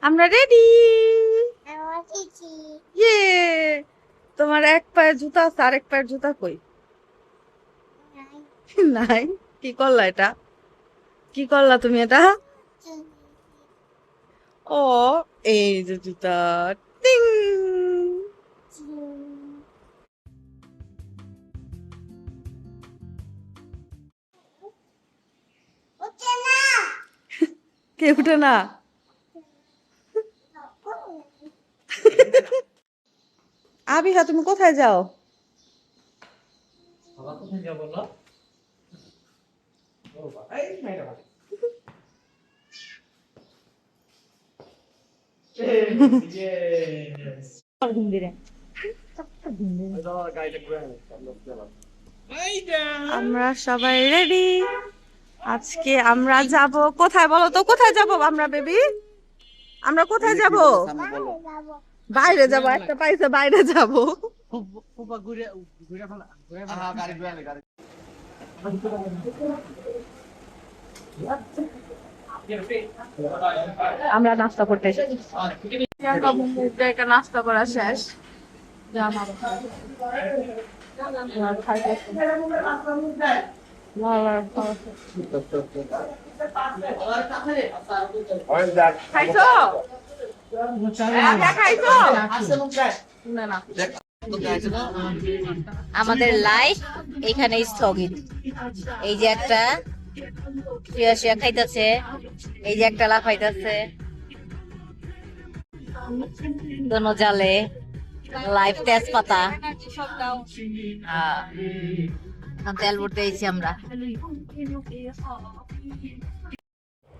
আমরা রেডি। ইয়ে, তোমার এক পায়ের জুতা আছে, আরেক পায়ের জুতা কই? নাই। কি করলা এটা? কি করলা তুমি এটা? ও, এই যে জুতা। টিং। কে উঠে না? আবিহা, তুমি কোথায় যাও? আমরা সবাই রেডি। আজকে আমরা যাব কোথায় বলো তো? কোথায় যাব আমরা বেবি? আমরা কোথায় যাব? বাইরে যাব। একটা পাইছে, বাইরে যাব। আমরা নাস্তা করতে এসেছি। নাস্তা করা শেষ। খাইছো? আমাদের লাইফ এখানে স্থগিত। এই যে একটা শুয়া শুয়া খাইতেছে, এই যে একটা লাফাইতেছে, দোনো জালে লাইফ তেজপাতা। তেল ভরতে এসেছি আমরা।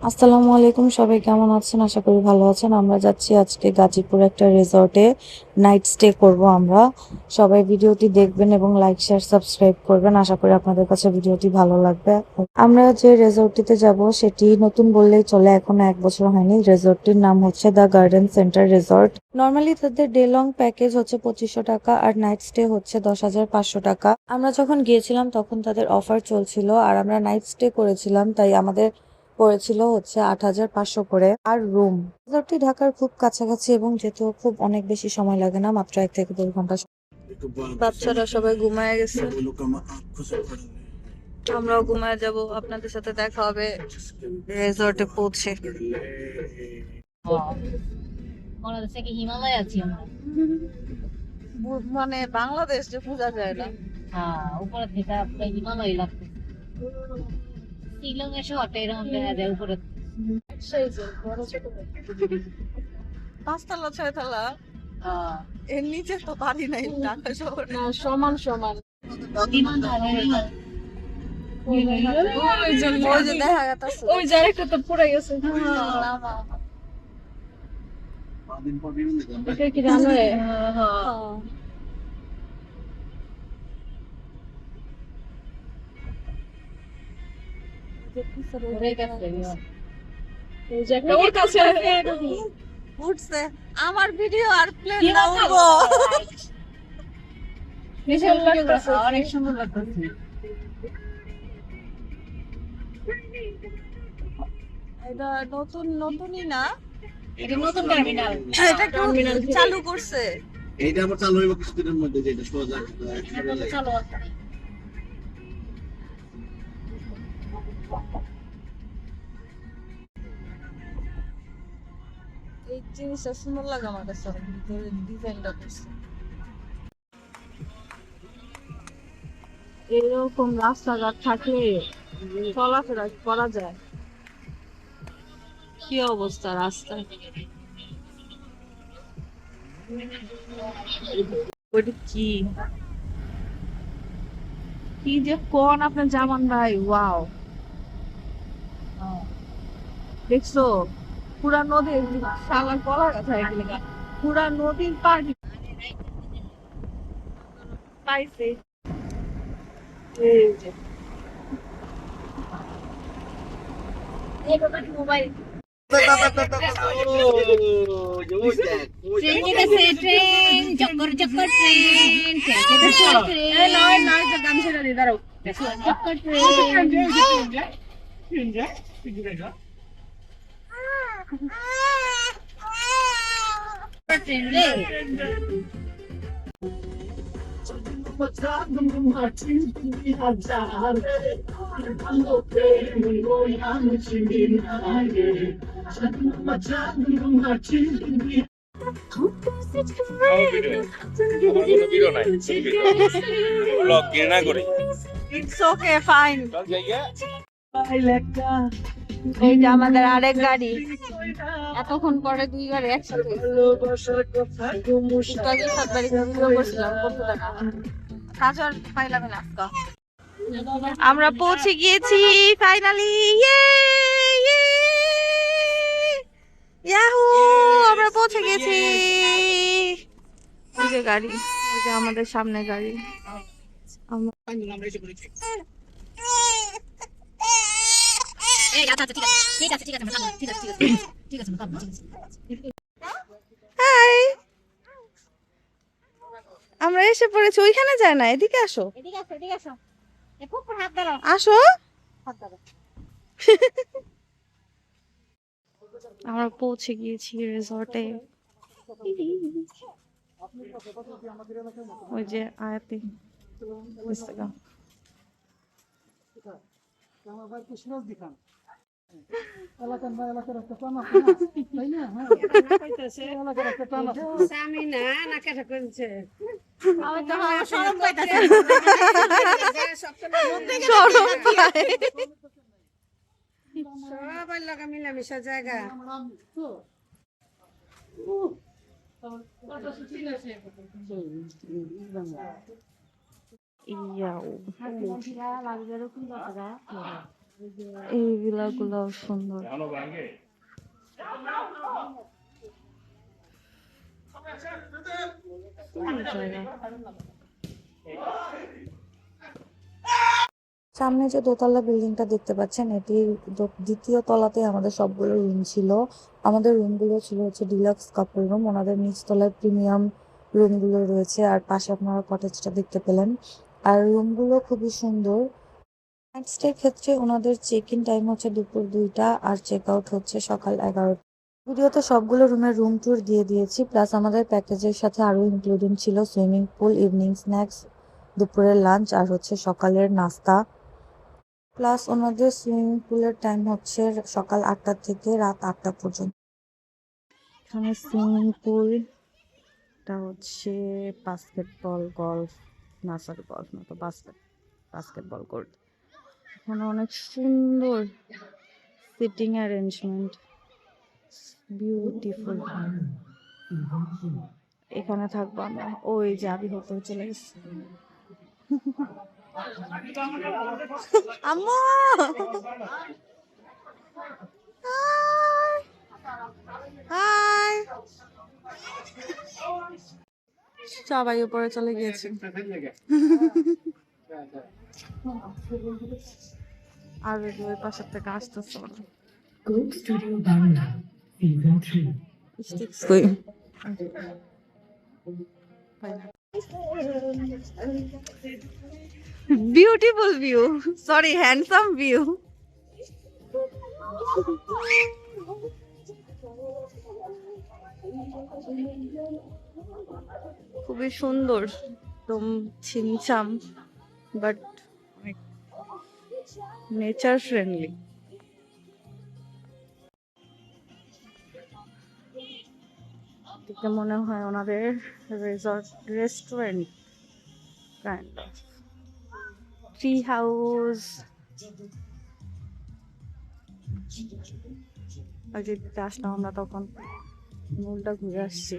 আসসালামু আলাইকুম, সবাই কেমন আছেন? আশা করি ভালো আছেন। আমরা যাচ্ছি আজকে গাজীপুর একটা রিসর্টে নাইট স্টে করব। আমরা সবাই ভিডিওটি দেখবেন এবং লাইক শেয়ার সাবস্ক্রাইব করবেন। আশা করি আপনাদের কাছে ভিডিওটি ভালো লাগবে। আমরা যে রিসর্টটিতে যাব সেটি নতুন বললেই চলে, এখনো 1 বছর হয়নি। রিসর্টটির নাম হচ্ছে the garden centre resort. Normally তাদের ডে লং প্যাকেজ হচ্ছে 2500 টাকা আর নাইট স্টে হচ্ছে 10,500 টাকা। আমরা যখন গিয়েছিলাম তখন তাদের অফার চলছিল আর আমরা নাইট স্টে করেছিলাম, তাই আমাদের পড়েছিল হচ্ছে 8,500 করে আর রুম। রিসর্টটি ঢাকার খুব কাছাকাছি এবং যেতেও খুব অনেক বেশি সময় লাগে না, মাত্র 1 থেকে 2 ঘন্টা। বাচ্চারা সবাই ঘুমায় গেছে, আমরাও ঘুমায় যাব। আপনাদের সাথে দেখা হবে রিসর্টে পৌঁছে। মনে হচ্ছে কি হিমালয় আছি আমরা। মানে বাংলাদেশ যে বোঝা যায় না। হ্যাঁ, উপরে থেকে পুরো হিমালয় লাগছে। শিলং এর শহরটা এরকম দেখা যায় উপরে। পাঁচতলা ছয়তলা, এর নিচে তো বাড়ি নাই ঢাকা শহরে। সমান সমান। ওই যে দেখা যাচ্ছে, ওই জায়গাটা তো পড়ে গেছে। এটা কি রানওয়ে? ওই জায়গাটা ওর কাছে উঠছে আমার ভিডিও আর প্লেন না উঠবো। অনেক সুন্দর লাগতেছে। এটা নতুনই না, এটা নতুন টার্মিনাল। এটা চালু করছে। এইটা আবার চালু হইব কিছুদিনের মধ্যে, যেটা সোজা চলো এই জিনিসটা সুন্দর লাগে আমার কাছে, ভিতরে ডিজাইনটা করছে। এরকম রাস্তাঘাট থাকলে চলাফেরা করা যায়। কি অবস্থা রাস্তায়! ওইটা কি কি যে কোন আপনার জামান ভাই! ওয়াও, দেখছো পুরা নদী, শালা কলা গাছ এগুলো, পুরা নদীর পানি পাইছে। এই যে মোবাইল ট্রেন ট্রেন চক্কর চক্কর ট্রেন গান ছেড়ে দিয়ে দাঁড়াও। চক্কর ট্রেন ট্রেন রে। It's okay fine. এই যে আমাদের আরেক গাড়ি, এতক্ষণ পরে দুই গাড়ি একসাথে। একটু আগে সাতবাড়ি ভিডিও করছিলাম, করতে দেখা কাজ আর পাইলাম না আজকে। আমরা পৌঁছে গিয়েছি ফাইনালি, ইয়াহু, আমরা পৌঁছে গেছি। ওই যে গাড়ি, ওই যে আমাদের সামনে গাড়ি। হাই, আমরা এসে পড়েছি। ওইখানে যায় না, এদিকে আসো, এদিকে আসো, এদিকে আসো। খুব হাত দাঁড়াও, আসো। হাত দাঁড়াও। আমরা পৌঁছে গিয়েছি রিসর্টে। ওই যে আয়াতে আমি তো শরম পাইতাছি। সবাই লাগা মিলামিশা জায়গা এই ভিলাগুলো সুন্দর। সামনে যে দোতলা বিল্ডিংটা দেখতে পাচ্ছেন, এটি দ্বিতীয় তলাতে আমাদের সবগুলো রুম ছিল। আমাদের রুমগুলো ছিল হচ্ছে ডিলাক্স কাপল রুম, ওনাদের নিচতলায় প্রিমিয়াম রুমগুলো রয়েছে, আর পাশে আপনারা কটেজটা দেখতে পেলেন। আর রুমগুলো খুবই সুন্দর। নাইট স্টের ক্ষেত্রে ওনাদের চেক ইন টাইম হচ্ছে দুপুর 2টা আর চেক আউট হচ্ছে সকাল 11টা। ভিডিওতে সবগুলো রুমের রুম ট্যুর দিয়ে দিয়েছি, প্লাস আমাদের প্যাকেজের সাথে আরো ইনক্লুডিং ছিল সুইমিং পুল, ইভিনিং স্ন্যাক্স, দুপুরের লাঞ্চ আর হচ্ছে সকালের নাস্তা। প্লাস ওনাদের সুইমিং পুলের টাইম হচ্ছে সকাল 8টা থেকে রাত 8টা পর্যন্ত। এখানে সুইমিং পুলটা হচ্ছে বাস্কেটবল, গলফ, না সরি গলফ না তো বাস্কেটবল কোর্ট। এখানে অনেক সুন্দর সিটিং অ্যারেঞ্জমেন্ট, বিউটিফুল। এখানে থাকবো আমরা। ওই যে আবি হতে চলে গেছে। আম্মু, হাই, সবাই উপরে চলে গিয়েছে। আর ওই পাশের থেকে আসতেছে Coke Studio Bangla, Season 3. Beautiful view, sorry handsome view. খুবই সুন্দর, একদম ছিমছাম, বাট অনেক নেচার ফ্রেন্ডলি। দেখে মনে হয় ওনাদের restaurant kind of. Tree house, আর যেতে আসলাম আমরা তখন মূলটা ঘুরে আসছি।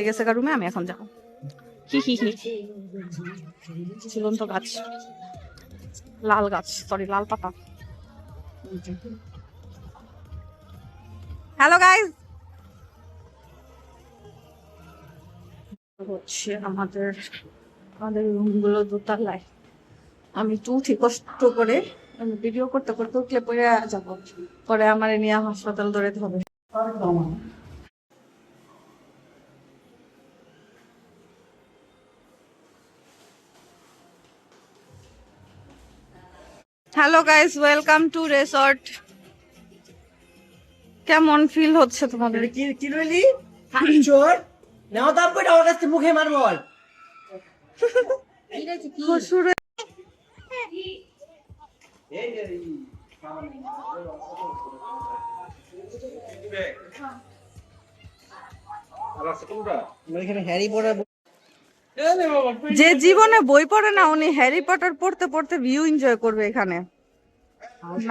গেছে রুমে, আমি এখন যাবো। হি হি হি, ঝুলন্ত গাছ, লাল গাছ, সরি লাল পাতা। হ্যালো গাইস, হচ্ছে আমাদের রুমগুলো দোতলায়। আমি একটু উঠি কষ্ট করে, আমি ভিডিও করতে করতে উঠলে পরে যাবো, পরে আমার নিয়ে হাসপাতাল দৌড়াতে হবে। Hello guys, welcome to resort. কেমন ফিল হচ্ছে তোমাদের? কি কি রইলি চোর নাও দাম কইটা আমার কাছে মুখে মার বল শ্বশুরে এখানে হ্যারি পটার যে জীবনে বই পড়ে না উনি হ্যারি পটার পড়তে পড়তে ভিউ এনজয় করবে এখানে।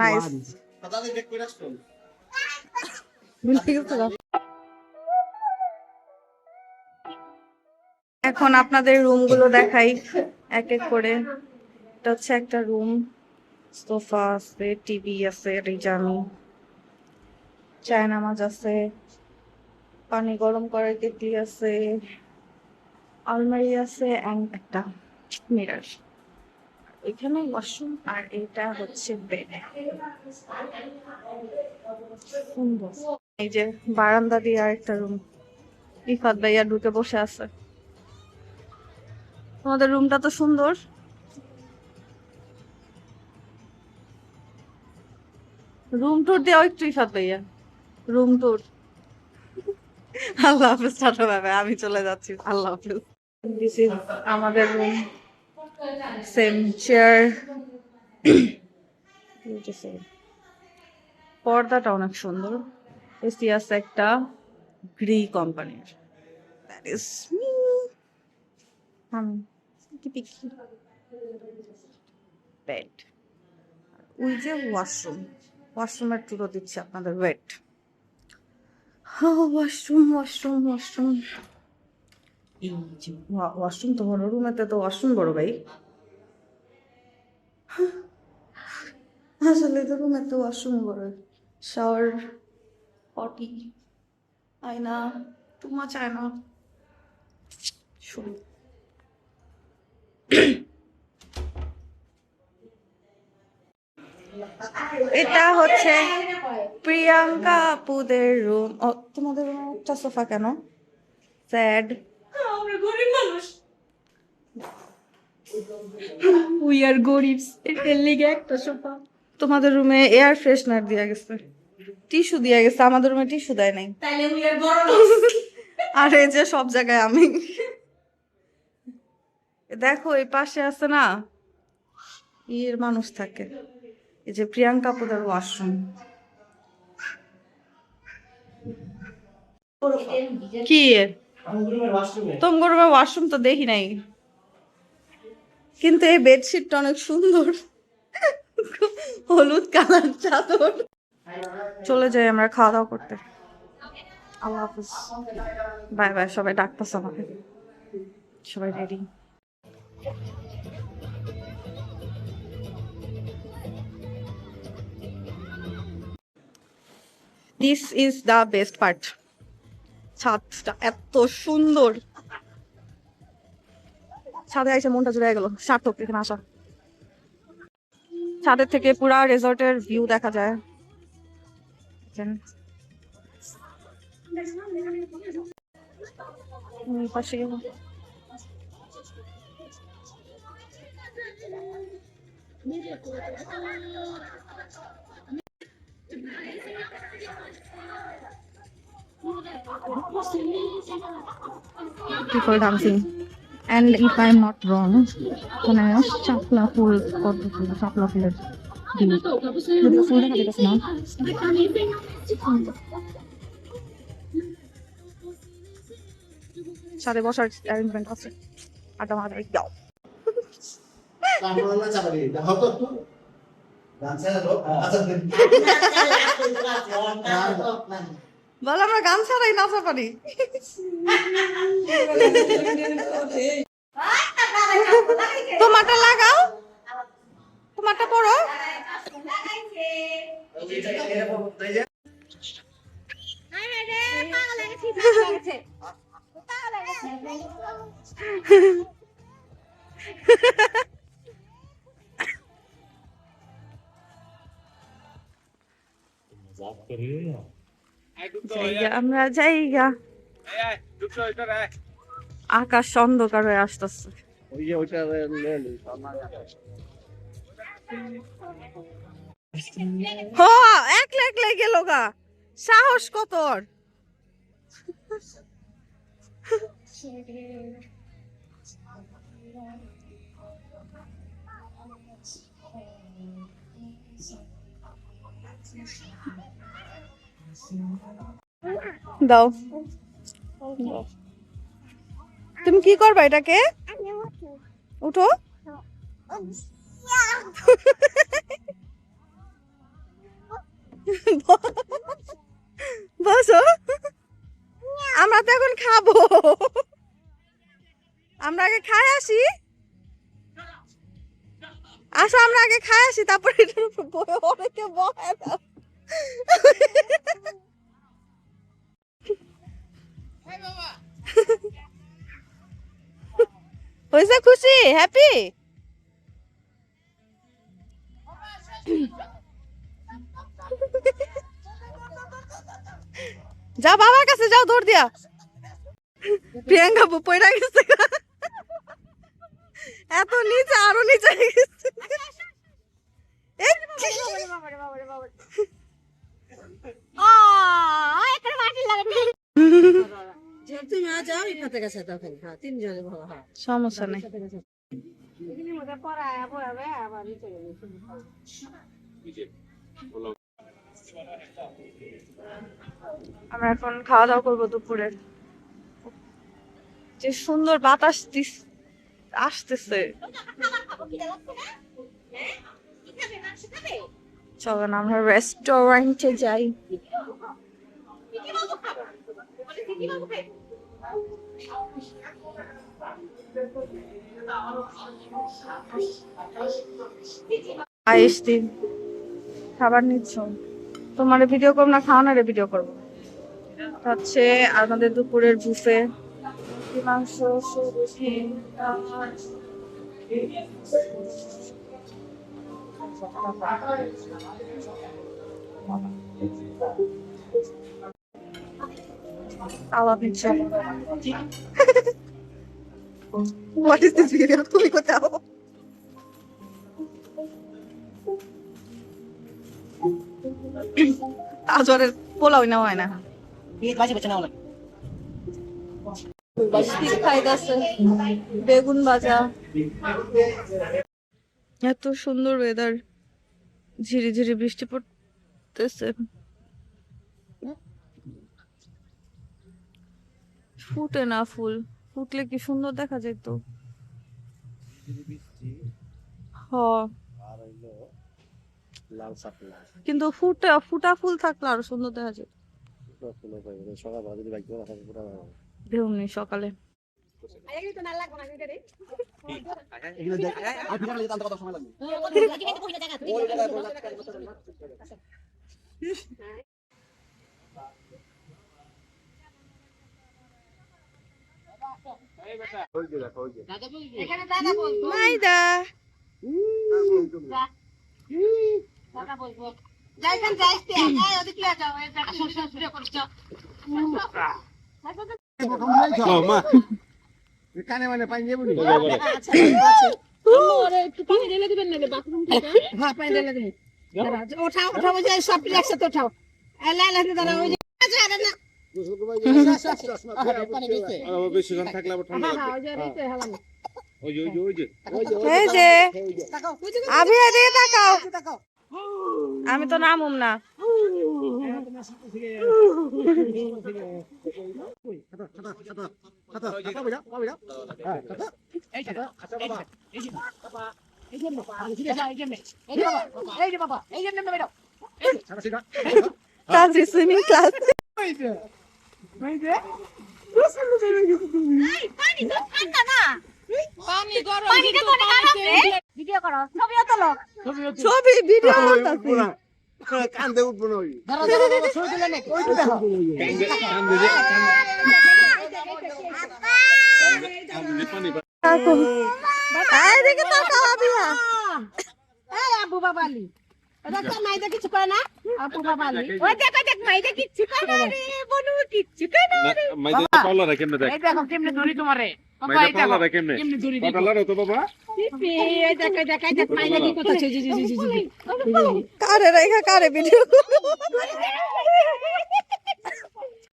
নাইস। তাদের বেক করে আসতো এখন আপনাদের রুমগুলো দেখাই এক এক করে। এটা হচ্ছে একটা রুম, সোফা আছে, টিভি আছে, রিজামি, চায় নামাজ আছে, পানি গরম করার কেটলি আছে, আলমারি আছে এন্ড একটা মিরর। এখানে ওয়াশরুম আর এটা হচ্ছে বেড। এই যে বারান্দা দিয়ে আরেকটা রুম, ইফাত ভাইয়া ঢুকে বসে আছে। তোমাদের রুমটা তো সুন্দর। রুম ট্যুর দেওয়া একটু ইফাত ভাইয়া, রুম ট্যুর। আল্লাহ হাফেজ, টাটা বাই বাই, আমি চলে যাচ্ছি, আল্লাহ হাফেজ। দিস ইজ আমাদের রুম, সেম চেয়ার। পর্দাটা অনেক সুন্দর। এসি আছে একটা গ্রি কোম্পানির। That is me. বেড। ওই যে ওয়াশরুম, ওয়াশরুমের টুরও দিচ্ছি আপনাদের। Wait, washroom washroom washroom. Washroom তো বড়, রুমেতে তো ওয়াশরুম বড় ভাই। আসলে তো রুমে তো ওয়াশরুম বড়। শাওয়ার, পটি, আয়না, টু মাচ আয়না। শুরু। এটা হচ্ছে প্রিয়াঙ্কা আপুদের রুম। ও, তোমাদের রুমে একটা সোফা কেন? স্যাড। আমরা গরিব মানুষ, উই আর গরিব, এর লিগে একটা সোফা। তোমাদের রুমে এয়ার ফ্রেশনার দিয়া গেছে, টিস্যু দিয়া গেছে, আমাদের রুমে টিস্যু দেয় নাই। তাইলে উই আর বড় লোক। আর এই যে সব জায়গায় আমি। দেখো এই পাশে আছে না, এর মানুষ থাকে। এই যে প্রিয়াঙ্কা আপুদের ওয়াশরুম। কি তোমার রুমে ওয়াশরুম তো দেখি নাই, কিন্তু এই বেডশিটটা অনেক সুন্দর, হলুদ কালার চাদর। চলে যাই আমরা খাওয়া দাওয়া করতে। আল্লাহ হাফিজ, বাই বাই। সবাই ডাকতেছে আমাকে, সবাই ready. This is the best part. ছাদটা এত সুন্দর, ছাদে এসে মনটা জুড়ে গেল। সার্থক এখানে আসা। ছাদের থেকে পুরা রিসর্টের ভিউ দেখা যায়। পাশে গেলাম। People dancing, and if I'm not wrong, মানে শাপলা ফুল, পদ্ম ফুল, শাপলা ফুলের দিন, যদিও ফুল দেখা যেতেছে না। সাথে বসার অ্যারেঞ্জমেন্ট আছে, আড্ডা মারা যাবে। যাও। বল আমরা গান ছাড়াই নাচা পারি। তোমারটা লাগাও, তোমারটা পড়ো। জায়গা আমরা জায়গা আকাশ অন্ধকার হয়ে আসতেছে। ওই যে ওইটা হ একলা একলা গেল গা, সাহস কত ওর। দাও, তুমি কি করবা এটাকে? উঠো। বসো, আমরা তো এখন খাবো, আমরা আগে খাই আসি। আসো আমরা আগে খাই আসি, তারপরে এটার উপর বয়ে অনেকে বয় দাও। হয়েছে খুশি, হ্যাপি? যাও বাবার কাছে যাও, দৌড় দিয়া। প্রিয়াঙ্কা পয়রা গেছে, এত নিচে, আরো নিচে গেছে। সমস্যা নেই। আমরা এখন খাওয়া দাওয়া করবো দুপুরের। যে সুন্দর বাতাস আসতেছে। চলো না আমরা রেস্টুরেন্টে যাই। আইসতি খাবার নিচ্ছ, তোমার ভিডিও করবো না, খাওয়ানোর ভিডিও করবো। হচ্ছে আমাদের দুপুরের বুফে, মাংস, সবজি, সালাদ নিচ্ছে। What is this video? তুমি কোথাও আজরের পোলাও নেওয়া হয় না, খাইতেছে বেগুন ভাজা। এত সুন্দর ওয়েদার, ঝিরি ঝিরি বৃষ্টি পড়তেছে। ফুটে না ফুল, ফুটলে কি সুন্দর দেখা যেত। কিন্তু ফুটা ফুল থাকলে আরো সুন্দর দেখা যেত। বেউনি সকালে মাইদা কানে মানে পানি দেবো নি? একটু পানি ঢেলে দিবেন না বাথরুম থেকে? হ্যাঁ পানি ঢেলে দিবেন। ওঠাও ওঠাও, ওই যে সব একসাথে ওঠাও। দাঁড়া ওই যে বেশিক্ষণ থাকলে আবার ঠান্ডা তাকাও, আমি তো নামুম না। সুইমিং ক্লাস ছবি ভিডিও কান্দে উঠবো না। এদিকে তাকাও আবিয়া। আবু বাবালি মাইদা কিছু করে না আপু বাবা ওই দেখ মাইদা কিছু করে না রে বনু কিছু করে না রে মাইদা পাওলা রে কেমনে দেখ এই দেখো কেমনে ধরি তোমারে মাইদা পাওলা রে কেমনে ধরি পাটালা রে তো বাবা এই দেখ মাইদা কি কথা জি কারে রেখা কারে ভিডিও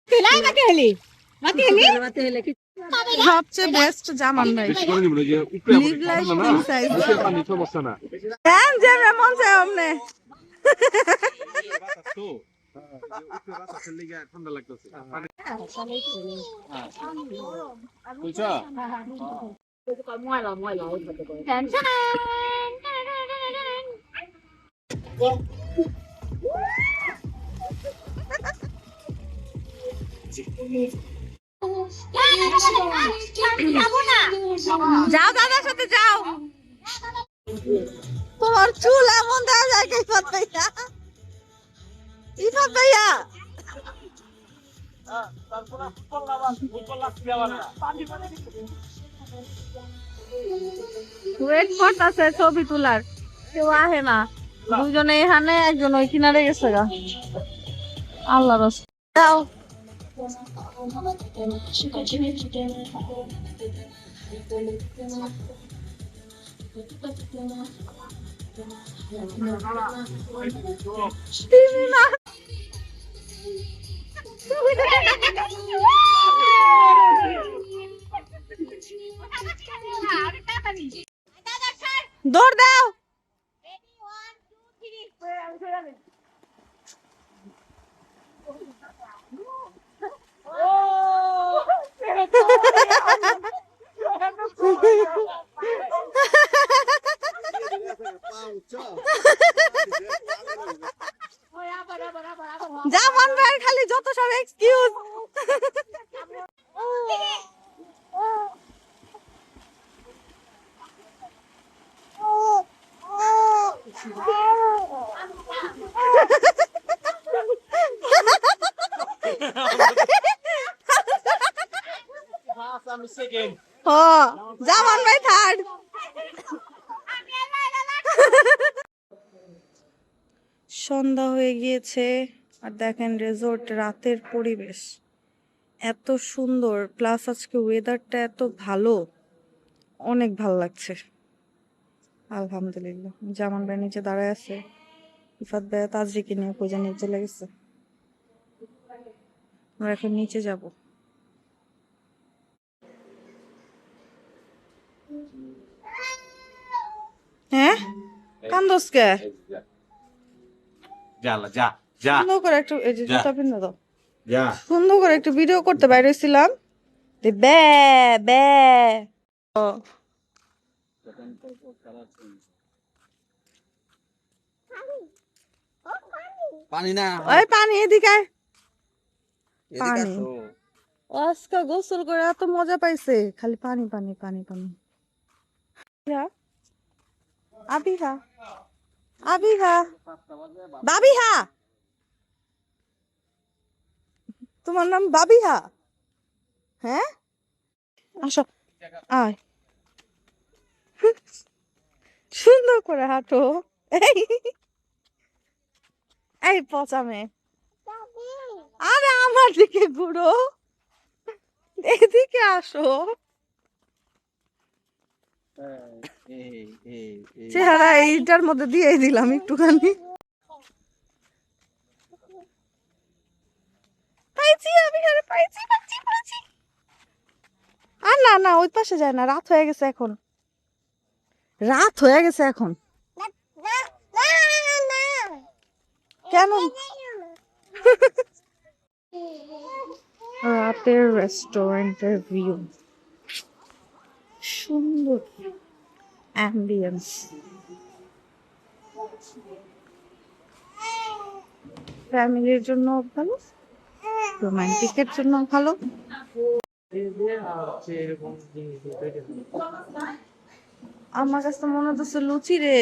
লাই মাকে হেলি সবচেয়ে বেস্ট জামান ভাই বেশি করে নিব যে উপরে লিভ লাইফ না কিং সাইজ নিচে পানি সমস্যা না দেন যে মন চায় আমনে তো উপরে বাতাসের লাগা ঠান্ডা লাগতেছে বুঝছো যাও দাদার সাথে যাও তোমার চুল এমন দেওয়া যায় কি ইফাত ভাইয়া ওয়েট করতেছে ছবি তোলার কেউ আহে না দুজনে এখানে একজন ওই কিনারে গেছে গা আল্লাহ রস যাও দৌড় দাও জামান ভাই খালি যত সব এক্সকিউজ জামান ভাই থার্ড সন্ধ্যা হয়ে গিয়েছে আর দেখেন রিসোর্ট রাতের পরিবেশ এত সুন্দর প্লাস আজকে ওয়েদারটা এত ভালো অনেক ভালো লাগছে আলহামদুলিল্লাহ জামান ভাই নিচে দাঁড়ায় আছে ইফাত ভাই তাজরিকে নিয়ে পূজা নিয়ে চলে গেছে আমরা এখন নিচে যাব হ্যাঁ কান্দোস কে যা যা যা সুন্দর করে একটু এই যে যা। জুতা পিন্ধে দাও যা সুন্দর করে একটু ভিডিও করতে বাইরে ছিলাম বে বে ও। পানি না ওই পানি এদিকে আয়। এদিকে পানি। আসো আজকে গোসল করে এত মজা পাইছে খালি পানি পানি পানি পানি আবিহা আবিহা বাবিহা তোমার নাম বাবিহা হ্যাঁ আসো আয় সুন্দর করে হাঁটো এই এই পচামে আরে আমার দিকে ঘুরো এদিকে আসো চেহারা এইটার মধ্যে দিয়ে দিলাম একটুখানি পাইছি আমি আরে পাইছি পাইছি পাইছি আর না না ওই পাশে যায় না রাত হয়ে গেছে এখন রাত হয়ে গেছে এখন কেন রাতের রেস্টুরেন্টের ভিউ সুন্দর অ্যাম্বিয়েন্স ফ্যামিলির জন্য ভালো রোমান্টিকের জন্য ভালো আমার কাছে মনে হচ্ছে লুচি রে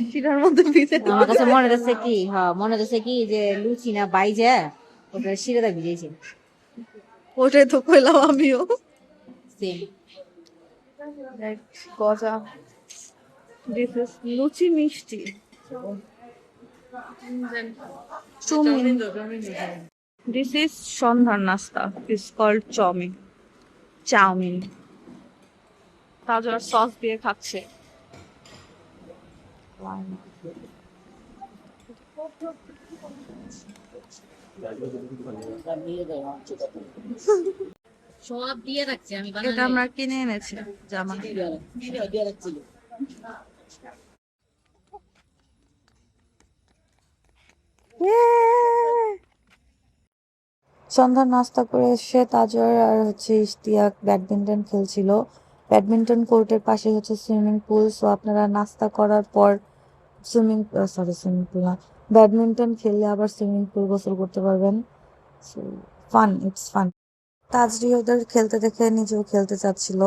শিরার মধ্যে ভিজে আমার কাছে মনে হচ্ছে কি মনে হচ্ছে কি যে লুচি না বাইজা ওটা শিরাটা ভিজেছে ওটাই তো কইলাম আমিও সেম গজা দিস ইজ লুচি মিষ্টি দিস ইজ সন্ধ্যার নাস্তা, ইজ কল্ড চাউমিন। চাউমিন তাজা সস দিয়ে খাচ্ছে। সব দিয়ে রাখছি আমি এটা আমরা কিনে এনেছি জামা। সন্ধ্যার নাস্তা করে এসে তাজর আর হচ্ছে ইশতিয়াক ব্যাডমিন্টন খেলছিল। ব্যাডমিন্টন কোর্টের পাশে হচ্ছে সুইমিং পুল, সো আপনারা নাস্তা করার পর সুইমিং পুল না, ব্যাডমিন্টন খেললে আবার সুইমিং পুল গোসল করতে পারবেন। So fun, it's fun. তাজরি ওদের খেলতে দেখে নিজেও খেলতে চাচ্ছিল,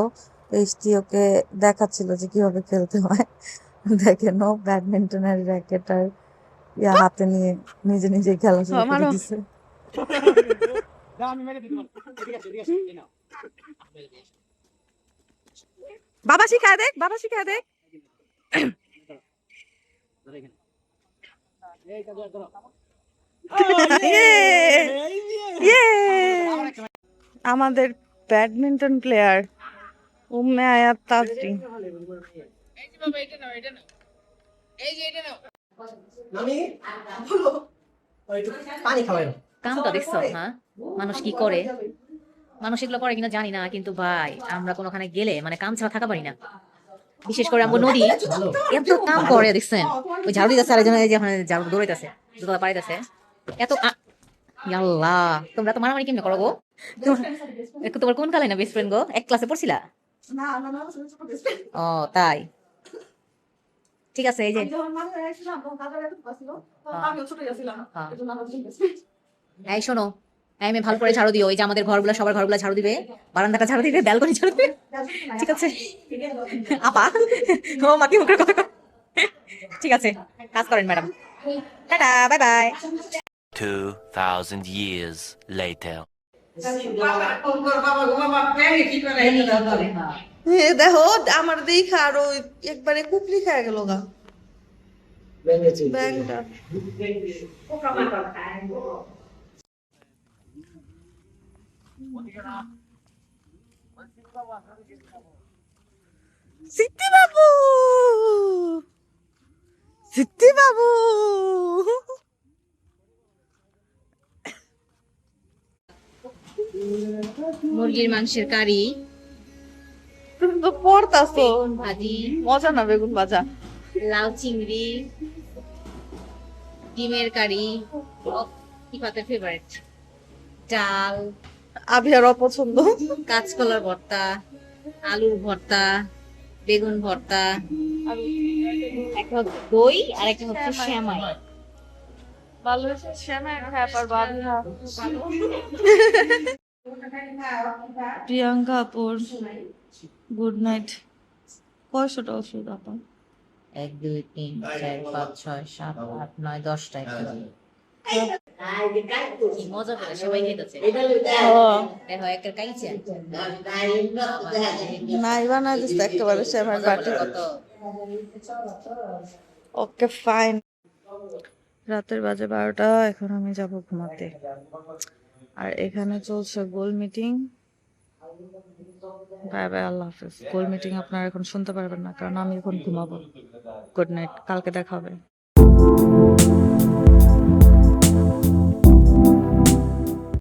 ইশতিয়াককে দেখাচ্ছিল যে কিভাবে খেলতে হয়। দেখেন ও ব্যাডমিন্টনের র্যাকেট আর হাতে নিয়ে নিজে নিজে খেলা শুরু করে দিছে। বাবা শিখায় দেখ, বাবা শিখায় দেখ। আমাদের ব্যাডমিন্টন প্লেয়ার উম্মে আয়াত তাজরি। আমি পানি খাওয়াই কামটা দেখছো? হ্যাঁ, মানুষ কি করে, মানুষ এগুলো করে কিনা জানি না, কিন্তু ভাই আমরা কোনোখানে গেলে মানে কাম ছাড়া থাকা পারি না। বিশেষ করে আমরা নদী এত কাম করে দেখছেন, ওই ঝাড়ু দিতেছে আর এই যে ওখানে ঝাড়ু দৌড়াইতেছে, দুতলা পাড়াইতেছে, এত আল্লাহ তোমরা তো মারামারি কেমনে করো গো? তোমার কোন কালে না বেস্ট ফ্রেন্ড গো? এক ক্লাসে পড়ছিলা? ও তাই, ঠিক আছে। এই যে এই শোনো, এই মেয়ে ভালো করে ঝাড়ু দিও। এই যে আমাদের ঘরগুলো, সবার ঘরগুলো ঝাড়ু দিবে, বারান্দাটা ঝাড়ু দিবে, ব্যালকনি ঝাড়ু দিবে, ঠিক আছে? আপা ও মাকে মুখের কথা কয়। ঠিক আছে, কাজ করেন madam. Tata, bye bye. 2,000 years later. দেখো আমার দেখা আরো একবারে কুকলি খায় গেল গা ব্যাংকটা। সিদ্ধি বাবু, সিদ্ধি বাবু। মুরগির মাংসের কারি, তুমি তো পড়তাছো, বেগুন ভাজি, মজা না বেগুন ভাজা। লাউ চিংড়ি, ডিমের কারি, ইফাতের ফেভারিট, ডাল, আভিয়ার অপছন্দ। কাঁচকলার ভর্তা, আলুর ভর্তা, বেগুন ভর্তা, একটা হচ্ছে দই আর একটা হচ্ছে শ্যামাই। ভালো শ্যামা খায় পারবো আভিয়া। প্রিয়াঙ্কা আপুর গুড নাইট। কয়শোটা ওষুধ আপা? 1 2 3 4 5 6 7 8 9 10টা। কি মজা করে সবাই খাইতেছে। দেখো একটা কাইছে নাই বানাই দিচ্ছে একেবারে শ্যামার বাটি। কত। Okay fine. রাতের বাজে 12টা, এখন আমি যাব ঘুমাতে। আর এখানে চলছে গোল মিটিং। বাই বাই, আল্লাহ হাফেজ। গোল মিটিং আপনারা এখন শুনতে পারবেন না, কারণ আমি এখন ঘুমাবো। গুড নাইট, কালকে দেখা হবে।